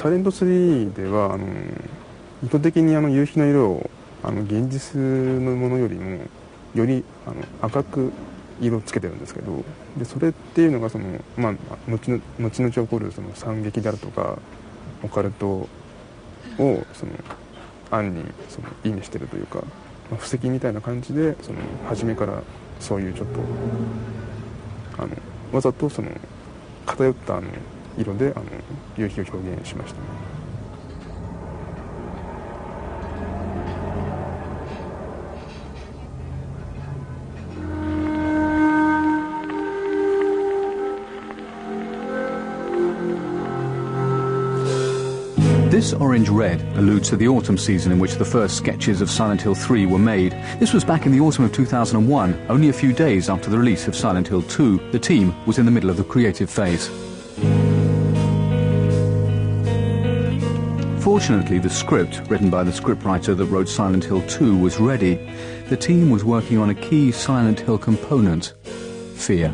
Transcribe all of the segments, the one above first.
サイレント3では意図的に夕日の色を現実のものよりもより赤く色をつけてるんですけど、でそれっていうのが後々起こる惨劇であるとかオカルトを暗に意味してるというか、布石みたいな感じで初めからそういうちょっとわざと偏った色で夕日を表現しましたね。This orange red alludes to the autumn season in which the first sketches of Silent Hill 3 were made. This was back in the autumn of 2001, only a few days after the release of Silent Hill 2. The team was in the middle of the creative phase. Fortunately, the script, written by the scriptwriter that wrote Silent Hill 2, was ready. The team was working on a key Silent Hill component: fear.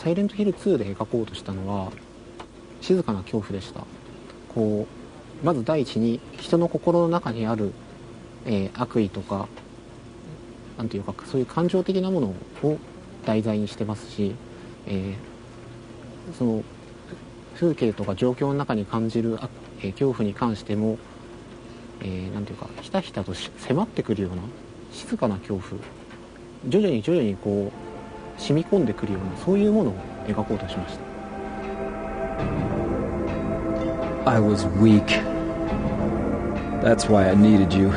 サイレントヒル2で描こうとしたのは静かな恐怖でした。まず第一に人の心の中にある、悪意とかなんていうかそういう感情的なものを題材にしてますし、その風景とか状況の中に感じる、恐怖に関しても、なんていうかひたひたと迫ってくるような静かな恐怖、徐々に染み込んでくるようなそういうものを描こうとしました。 I was weak. That's why I needed you.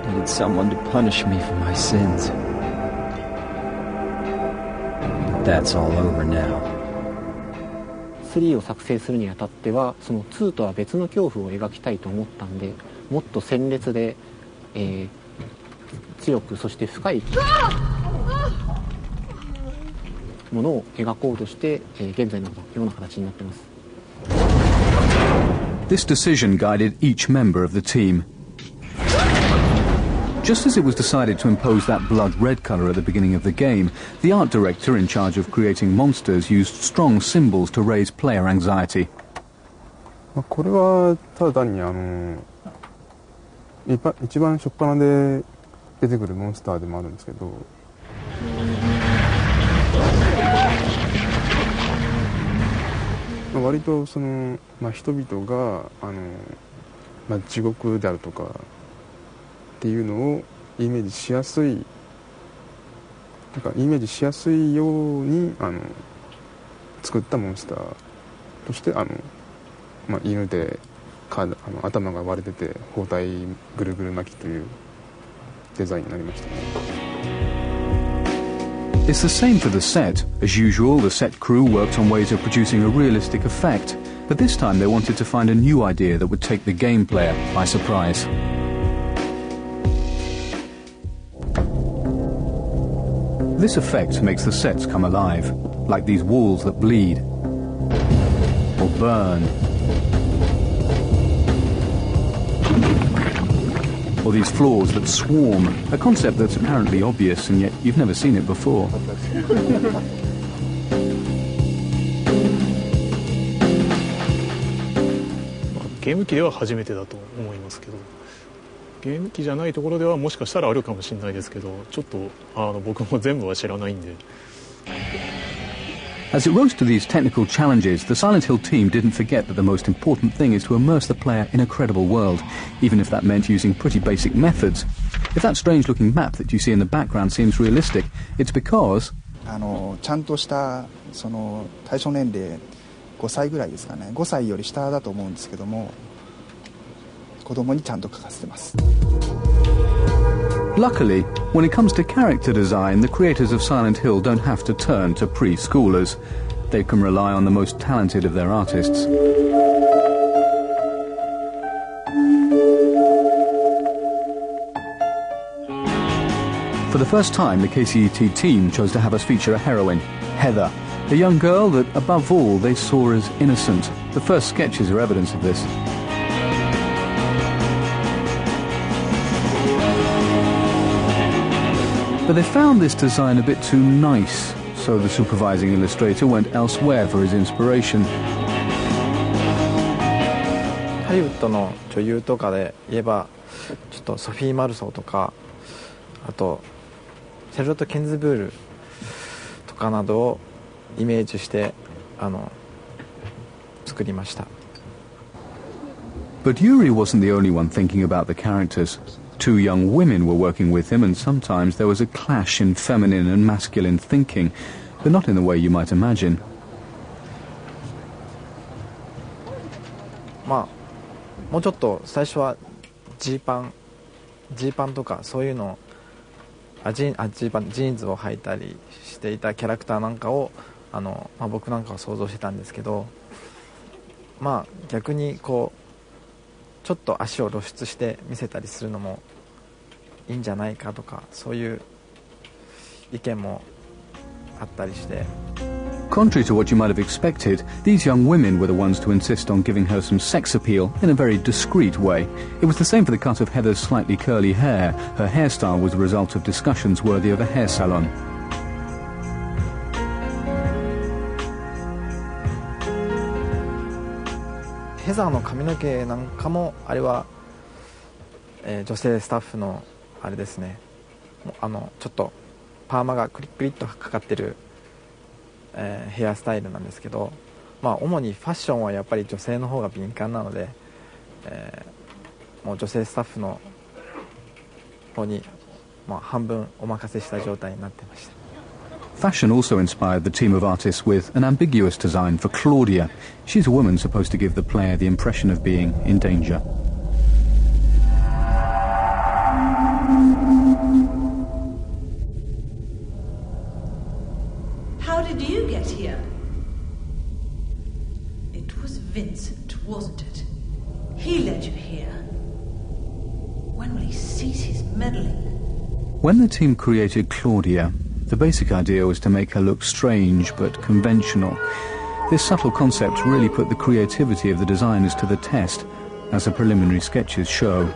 Needed someone to punish me for my sins. But that's all over now. 3を作成するにあたってはその2とは別の恐怖を描きたいと思ったんで、もっと鮮烈で、強くそして深いものを描こうとして、現在のような形になっています。 This decision guided each member of the team. Just as it was decided to impose that blood red colour at the beginning of the game, the art director in charge of creating monsters used strong symbols to raise player anxiety. これはただ単に一番初っ端で出てくるモンスターでもあるんですけど、割と人々が地獄であるとかっていうのをイメージしやすいように作ったモンスターとして犬で頭が割れてて包帯ぐるぐる巻きというデザインになりましたね。 It's the same for the set. As usual, the set crew worked on ways of producing a realistic effect, but this time they wanted to find a new idea that would take the game player by surprise. This effect makes the sets come alive, like these walls that bleed or burn, or these floors that swarm, a concept that's apparently obvious and yet you've never seen it before. ゲーム機では初めてだと思いますけど、ゲーム機じゃないところではもしかしたらあるかもしれないですけど、ちょっと僕も全部は知らないんで。 As it rose to these technical challenges, the Silent Hill team didn't forget that the most important thing is to immerse the player in a credible world, even if that meant using pretty basic methods. If that strange-looking map that you see in the background seems realistic, it's because... ちゃんとした対象年齢5歳ぐらいですかね、5歳より下だと思うんですけども、子供にちゃんと描かせてます。 Luckily, when it comes to character design, the creators of Silent Hill don't have to turn to preschoolers. They can rely on the most talented of their artists. For the first time, the KCET team chose to have us feature a heroine, Heather, a young girl that, above all, they saw as innocent. The first sketches are evidence of this. But they found this design a bit too nice, so the supervising illustrator went elsewhere for his inspiration. ハリウッドの女優とかで言えばちょっとソフィー・マルソーとか、あとシャルロット・ケンズブールとかなどをイメージして作りました。 But Yuri wasn't the only one thinking about the characters. Two young women were working with him, and sometimes there was a clash in feminine and masculine thinking, but not in the way you might imagine. まあもうちょっと最初はジーパンとかそういうのジーンズを履いたりしていたキャラクターなんかを僕なんかは想像してたんですけど、まあ逆にこうちょっと足を露出して見せたりするのもいいんじゃないかとか、そういう意見もあったりして。 Contrary to what you might have expected, these young women were the ones to insist on giving her some sex appeal in a very discreet way. It was the same for the cut of Heather's slightly curly hair. Her hairstyle was the result of discussions worthy of a hair salon. ヘザーの髪の毛なんかもあれは、女性スタッフのあれですね、ちょっとパーマがクリックリッとかかってるヘアスタイルなんですけど、まあ主にファッションはやっぱり女性の方が敏感なので、もう女性スタッフの方に、半分お任せした状態になってました。 Fashion also inspired the team of artists with an ambiguous design for Claudia. She's a woman supposed to give the player the impression of being in danger. How did you get here? It was Vincent, wasn't it? He led you here. When will he cease his meddling? When the team created Claudia, the basic idea was to make her look strange but conventional. This subtle concept really put the creativity of the designers to the test, as the preliminary sketches show.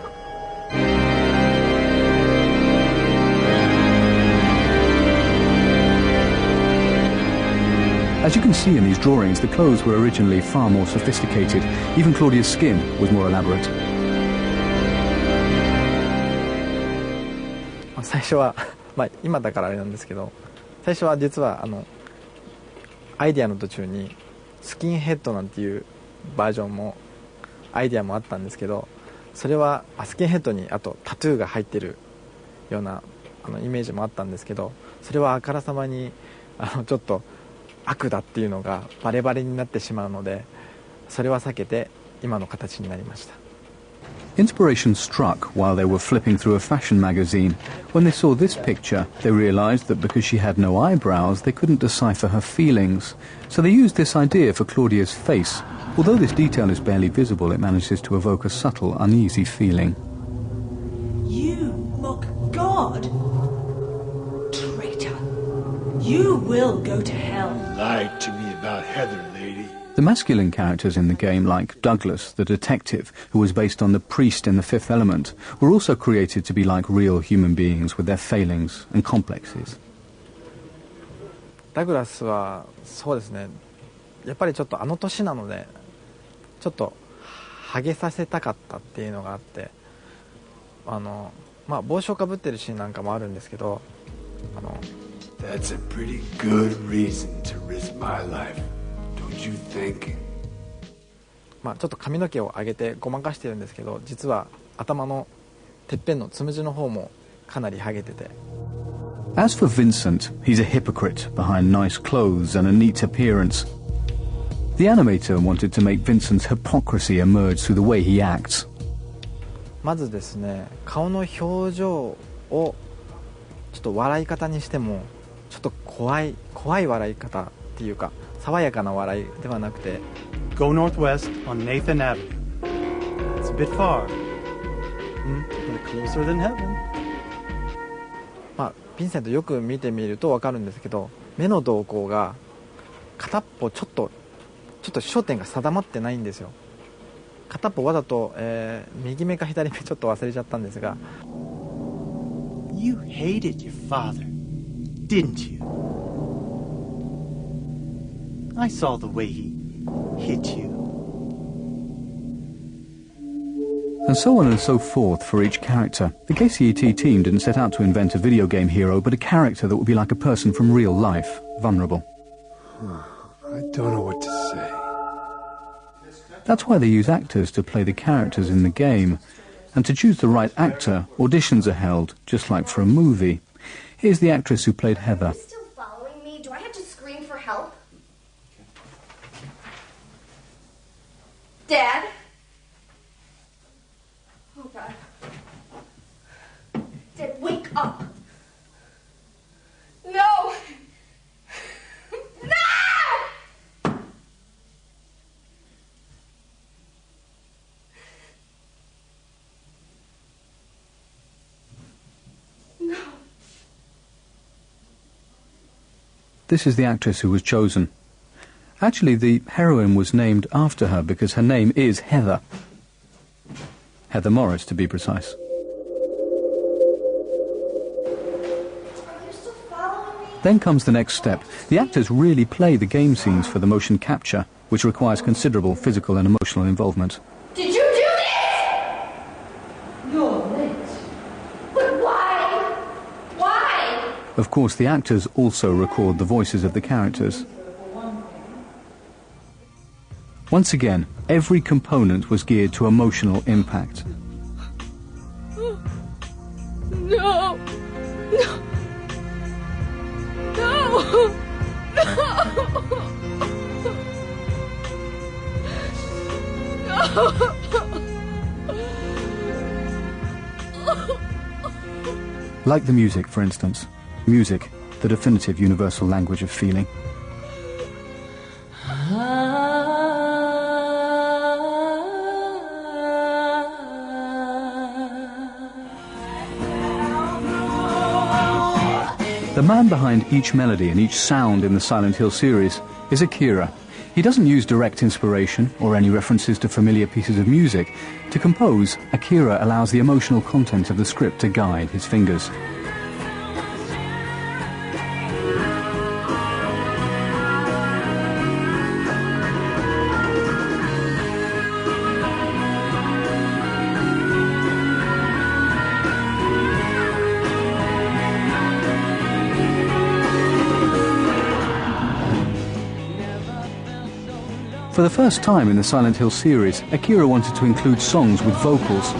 As you can see in these drawings, the clothes were originally far more sophisticated. Even Claudia's skin was more elaborate. 最初は今だからあれなんですけど、最初は実はアイディアの途中にスキンヘッドなんていうバージョンもアイディアもあったんですけど、それはスキンヘッドにあとタトゥーが入ってるようなイメージもあったんですけど、それはあからさまにちょっと悪だっていうのがバレバレになってしまうので、それは避けて今の形になりました。 Inspiration struck while they were flipping through a fashion magazine. When they saw this picture, they realized that because she had no eyebrows, they couldn't decipher her feelings. So they used this idea for Claudia's face. Although this detail is barely visible, it manages to evoke a subtle, uneasy feeling. You mock God? Traitor. You will go to hell. Lied to me about Heather, lady. The masculine characters in the game, like Douglas, the detective, who was based on the priest in The Fifth Element, were also created to be like real human beings with their failings and complexes. ダグラスはそうですね、やっぱりちょっと年なのでちょっとハゲさせたかったっていうのがあって、帽子をかぶってるシーンなんかもあるんですけど、That's a pretty good reason to risk my life, don't you think? ちょっと髪の毛を上げてごまかしてるんですけど、実は頭のてっぺんのつむじの方もかなりハゲてて。 As for Vincent, he's a hypocrite behind nice clothes and a neat appearance. The animator wanted to make Vincent's hypocrisy emerge through the way he acts. まずですね、顔の表情をちょっと笑い方にしてもちょっと怖い笑い方っていうか、爽やかな笑いではなくて Go northwest on Nathan Avenue. It's a bit far, but closer than heaven. ヴィンセントよく見てみると分かるんですけど、目の動向が片っぽちょっと焦点が定まってないんですよ。片っぽわざと、右目か左目ちょっと忘れちゃったんですが。 You hated your father, didn't you? I saw the way he hit you. And so on and so forth for each character. The KCET team didn't set out to invent a video game hero, but a character that would be like a person from real life, vulnerable. I don't know what to say. That's why they use actors to play the characters in the game. And to choose the right actor, auditions are held, just like for a movie. Here's the actress who played Heather. Are you still following me? Do I have to scream for help? Dad? Oh, God. Dad, wake up. No! No! No. This is the actress who was chosen. Actually, the heroine was named after her because her name is Heather. Heather Morris, to be precise. Then comes the next step. The actors really play the game scenes for the motion capture, which requires considerable physical and emotional involvement. Did you do this? You're late. But why? Why? Of course, the actors also record the voices of the characters. Once again, every component was geared to emotional impact. No. No. Like the music, for instance. Music, the definitive universal language of feeling. The man behind each melody and each sound in the Silent Hill series is Akira. He doesn't use direct inspiration or any references to familiar pieces of music. To compose, Akira allows the emotional content of the script to guide his fingers. For the first time in the Silent Hill series, Akira wanted to include songs with vocals.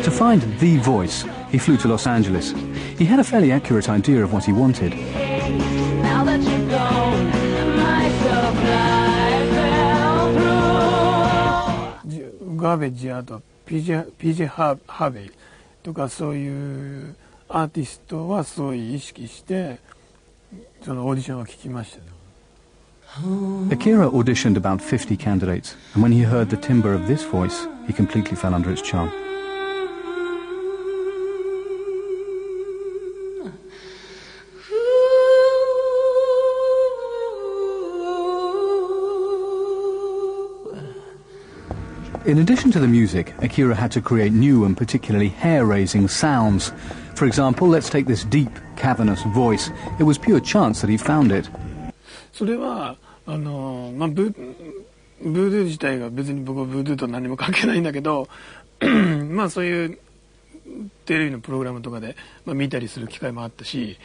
To find the voice, he flew to Los Angeles. He had a fairly accurate idea of what he wanted. Now that you're gone, my supply fell through. ガーベッジあと PJ ハーベイとかそういうアーティストはそういう意識してそのオーディションを聞きました。 Akira auditioned about 50 candidates, and when he heard the timbre of this voice, he completely fell under its charm. In addition to the music, Akira had to create new and particularly hair-raising sounds. For example, let's take this deep, cavernous voice. It was pure chance that he found it. それはブードゥー自体が別に僕はブードゥーと何も関係ないんだけどまあそういうテレビのプログラムとかで、見たりする機会もあったし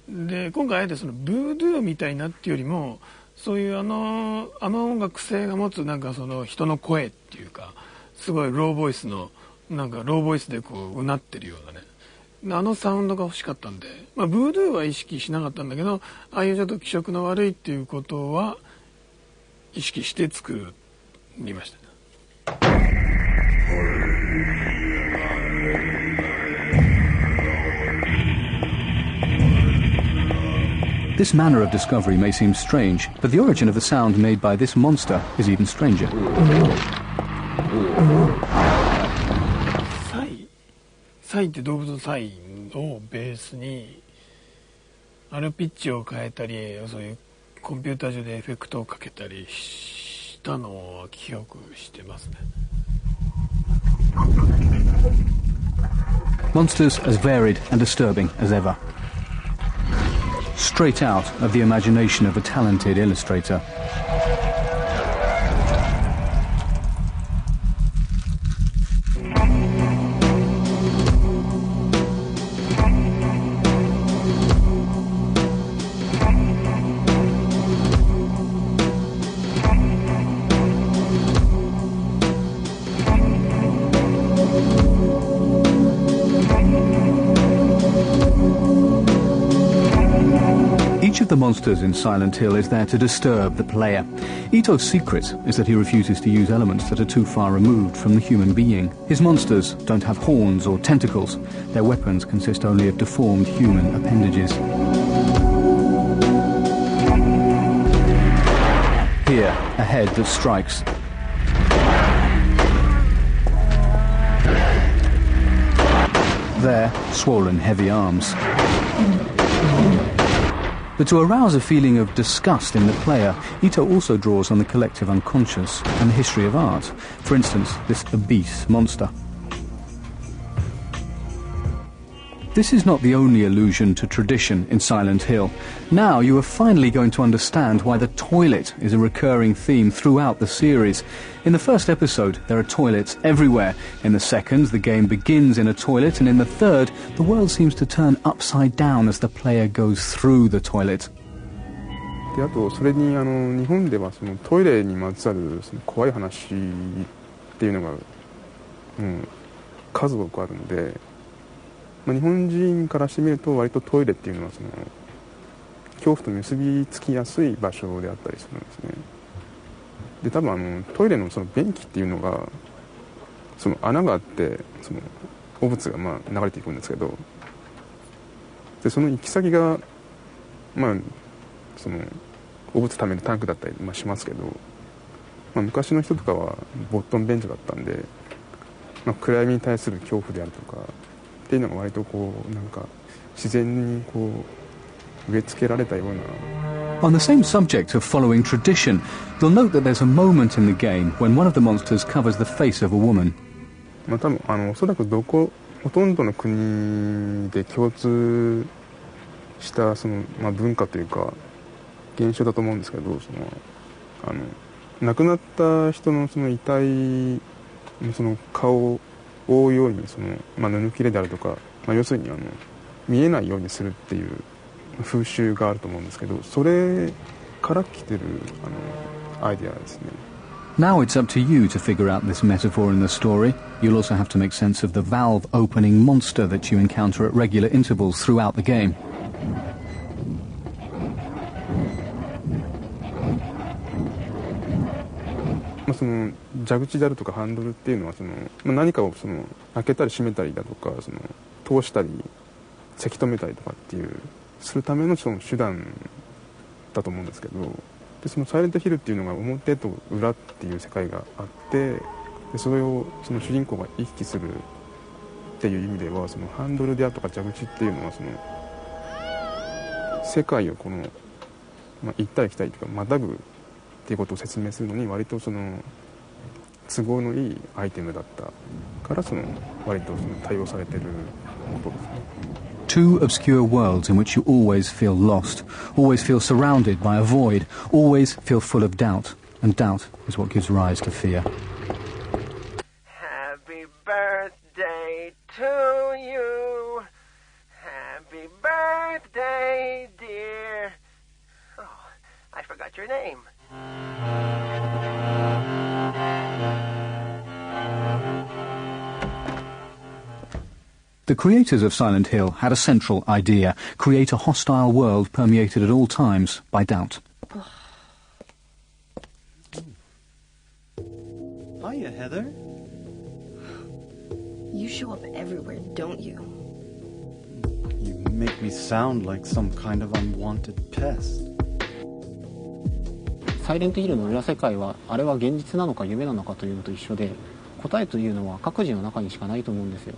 で今回あえてそのブードゥーみたいなっていうよりもそういうあの音楽性が持つなんかその人の声っていうかすごいローボイスのなんかローボイスでこううなってるようなねあのサウンドが欲しかったんで、ブードゥーは意識しなかったんだけどああいうちょっと気色の悪いっていうことは意識して作りました。This manner of discovery may seem strange, but the origin of the sound made by this monster is even stranger. サイって動物のサイをベースにピッチを変えたり、そういうコンピューター上でエフェクトをかけたりしたのは記憶してますね。Monsters as varied and disturbing as ever. Straight out of the imagination of a talented illustrator. Each of the monsters in Silent Hill is there to disturb the player. Ito's secret is that he refuses to use elements that are too far removed from the human being. His monsters don't have horns or tentacles. Their weapons consist only of deformed human appendages. Here, a head that strikes. There, swollen, heavy arms. But to arouse a feeling of disgust in the player, Ito also draws on the collective unconscious and the history of art. For instance, this obese monster. This is not the only allusion to tradition in Silent Hill. Now you are finally going to understand why the toilet is a recurring theme throughout the series. In the first episode, there are toilets everywhere. In the second, the game begins in a toilet, and in the third, the world seems to turn upside down as the player goes through the toilet. であとそれに日本ではそのトイレにまつわるその怖い話っていうのが、数多くあるので、日本人からしてみると割とトイレっていうのはその恐怖と結びつきやすい場所であったりするんですね。で多分トイレのその便器っていうのがその穴があってその汚物が流れていくんですけど、でその行き先がその汚物ためのタンクだったりしますけど、昔の人とかはボットン便所だったんで、暗闇に対する恐怖であるとかっていうのが割とこうなんか自然にこう植え付けられたような。On the same subject of following tradition, you'll note that there's a moment in the game when one of the monsters covers the face of a woman. 多分おそらくほとんどの国で共通したその、文化というか現象だと思うんですけど、その亡くなった人のその遺体のその顔を覆うようにその、布切れであるとか、要するに見えないようにするっていう風習があると思うんですけど、それから来てるアイデアですね。Now it's up to you to figure out this metaphor in the story. You'll also have to make sense of the valve opening monster that you encounter at regular intervals throughout the game. その蛇口であるとかハンドルっていうのはその、何かをその開けたり閉めたりだとか、その通したりせき止めたりとかっていうするためのその手段だと思うんですけど、でそのサイレントヒルっていうのが表と裏っていう世界があって、でそれをその主人公が行き来するっていう意味では、そのハンドルであるとか蛇口っていうのはその世界をこの、行ったり来たりとかまたぐっていうことを説明するのに割とその都合のいいアイテムだったから、その割とその対応されてることですね。Two obscure worlds in which you always feel lost, always feel surrounded by a void, always feel full of doubt, and doubt is what gives rise to fear. Happy birthday to you. Happy birthday, dear. Oh, I forgot your name. The creators of Silent Hill had a central idea: create a hostile world permeated at all times by doubt. Hiya, Heather. You show up everywhere, don't you? You make me sound like some kind of unwanted pest. サイレントヒルの裏世界はあれは現実なのか夢なのかというのと一緒で、答えというのは各自の中にしかないと思うんですよ。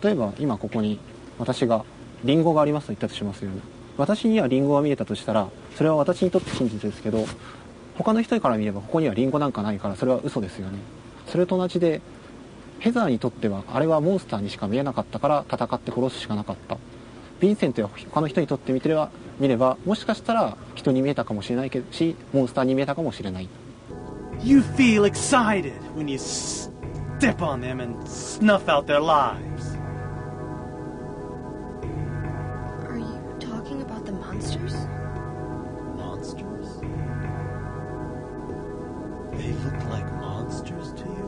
例えば今ここに私がリンゴがありますと言ったとしますよね。私にはリンゴが見えたとしたらそれは私にとって真実ですけど、他の人から見ればここにはリンゴなんかないからそれは嘘ですよね。それと同じでヘザーにとってはあれはモンスターにしか見えなかったから戦って殺すしかなかった。ヴィンセントや他の人にとって見ればもしかしたら人に見えたかもしれないしモンスターに見えたかもしれない。 You feel excited when you step on them and snuff out their lives. Are you talking about the monsters? Monsters? They look like monsters to you?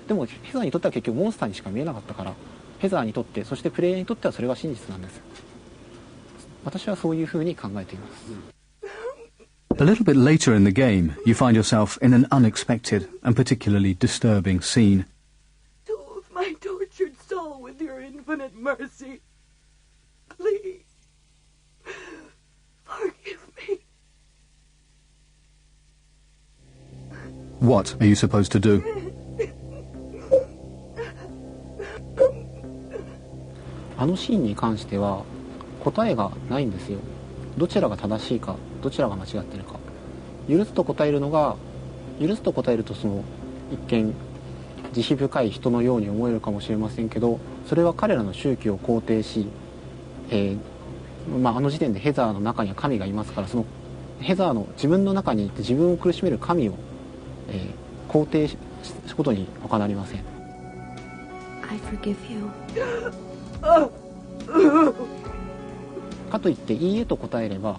でもヘザーにとっては結局モンスターにしか見えなかったから、ヘザーにとってそしてプレイヤーにとってはそれが真実なんです。私はそういうふうに考えています。A little bit later in the game, you find yourself in an unexpected and particularly disturbing scene. Soothe my tortured soul with your infinite mercy. Please, forgive me. What are you supposed to do? あのシーンに関しては答えがないんですよ。どちらが正しいかどちらが間違っているか。許すと答えるとその一見慈悲深い人のように思えるかもしれませんけど、それは彼らの宗教を肯定し、あの時点でヘザーの中には神がいますから、そのヘザーの自分の中にいて自分を苦しめる神を、肯定することに他なりません。 I forgive you. かといっていいえと答えれば、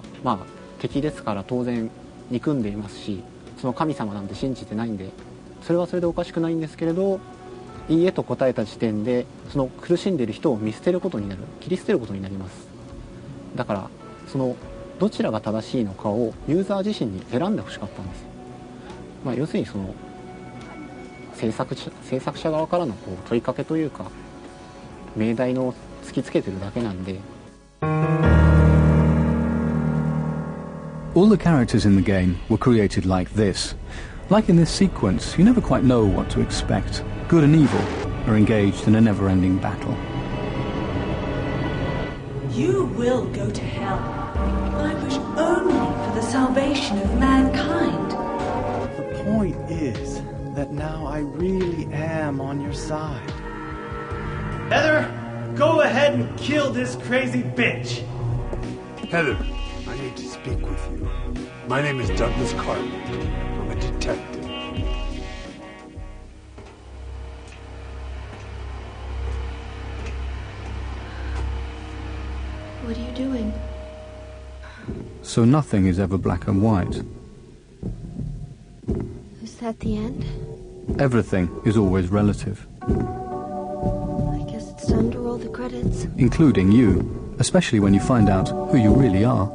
敵ですから当然憎んでいますし、その神様なんて信じてないんでそれはそれでおかしくないんですけれど、いいえと答えた時点でその苦しんでいる人を見捨てることになる、切り捨てることになります。だからそのどちらが正しいのかをユーザー自身に選んでほしかったんです。要するにその制作者側からの問いかけというか命題の突きつけてるだけなんで。 All the characters in the game were created like this. Like in this sequence, you never quite know what to expect. Good and evil are engaged in a never-ending battle. You will go to hell. I wish only for the salvation of mankind. The point is that now I really am on your side. Heather, go ahead and kill this crazy bitch. Heather, I need to speak with you. My name is Douglas Carter. I'm a detective. What are you doing? So nothing is ever black and white. Is that the end? Everything is always relative. I guess it's time to roll the credits. Including you, especially when you find out who you really are.